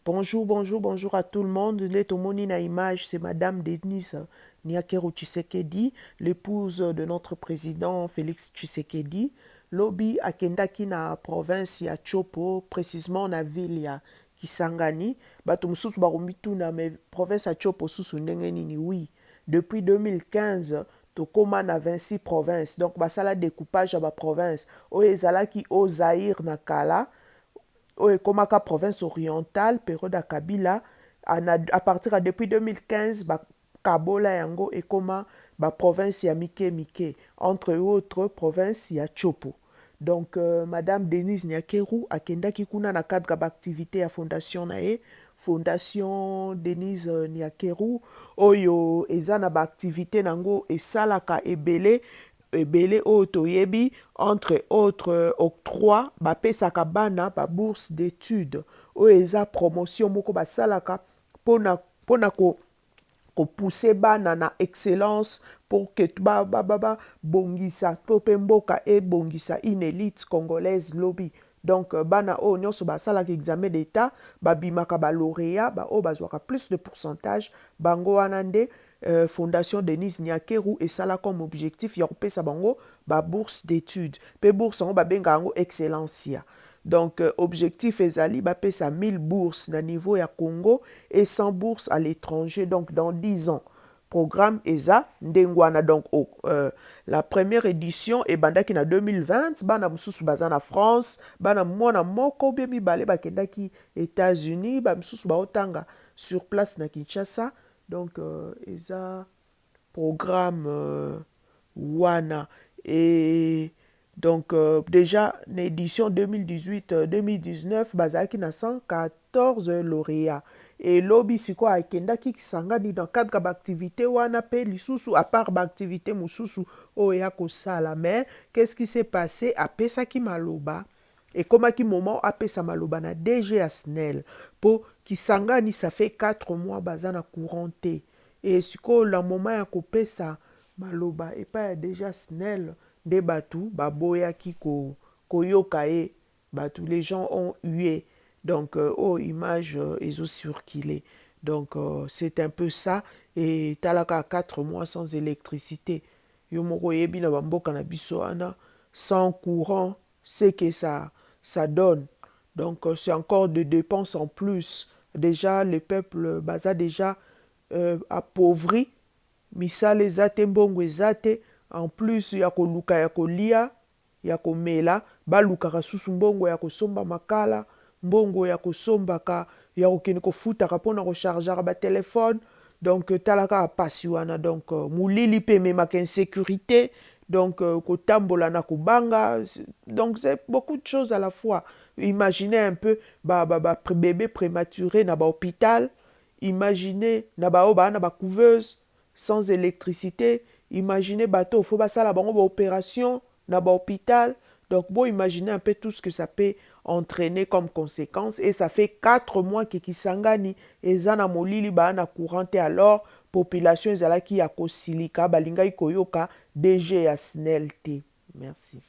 Bonjour, bonjour, bonjour à tout le monde. Letomoni na image, c'est Madame Denise Nyakero Tshisekedi, l'épouse de notre président Félix Tshisekedi. Lobi akendaki na province ya Chopo, précisément na ville ya Kisangani. Bato mususu barumbitu na me province ya Chopo susu ndenge nini, oui. Depuis 2015, tokoma na 26 provinces. Donc basala découpage ya ba province. Oyo ezalaki o Zaïre na kala. Oyo ekomaka province orientale période ya Kabila à partir de depuis 2015 bakabola yango ekoma baprovince ya mike mike entre autres province ya Chopo. Donc Madame Denise Nyakeru akendaki kuna na cadre baactivité ya fondation na ye fondation Denise Nyakeru oyo eza na baactivité nango esalaka ebele oyo toyebi entre autres octroi bapesaka bana babourse d'études oyo eza promotion moko basalaka mpona kopousse bana na excellence pour que bongisa to mpe mboka ebongisa une élite congolaise lobi. Donc bana oyo nyonso basalaka examen d'état babimaka balauréat oyo bazwaka plus de pourcentage bango wana nde Fondation Denise Nyakeru esala comme objectif ya kopesa bango ba bourse d'études pe bourse yango babenga yango excellencia. Donc objectif ezali bapesa 1000 bourses na niveau ya Congo et 100 bourses à l'étranger donc dans 10 ans. Programme ESA ndengwana donc la première édition ebandaki na 2020 bana mususu baza na France bana mwana moko bien mibale bakendaki États-Unis ba mususu baotanga sur place na Kinshasa. Donc eza programme wana et donc déjà l'édition 2018-2019 bazalaki na 114 lauréats et lobi siko akendaki Kisangani dans cadre d'activité wana pe lisusu à part activité mususu oya kosala. Mais qu'est-ce qui s'est passé apesaki maloba et komaki moment apesa maloba na DG Asnel po Kisangani ça fait 4 mois bazana couranté et siko la moment ya kopesa maloba et pas déjà Snell de batu baboya ki koyoka e batu les gens ont hué donc image ils ont surkilé donc c'est un peu ça et talaka 4 mois sans électricité yo moko yebi na bamboka na biso ana sans courant c'est que ça donne donc c'est encore des dépenses en plus déjà le peuple baza déjà appauvri misala eza te mbongo eza te en plus ya koluka ya kolia ya komela balukaka susu mbongo ya kosomba makala mbongo ya kosombaka ya kokende kofutaka mpona kochargeaka batelefone donc talaka apasi wana donc molili mpe ememaka insécurité donc kotambola na kobanga donc c'est beaucoup de choses à la fois. Imaginez un peu bébé prématuré na bahôpital, imaginez na na couveuse sans électricité, imaginez bateau faut basala bango opération na hôpital. Donc bon, imaginez un peu tout ce que ça peut entraîner comme conséquence et ça fait 4 mois que Kisangani ezana molili na courant et alors population ezalaki ya kosilika balingai koyoka DG ya SNEL te. Merci.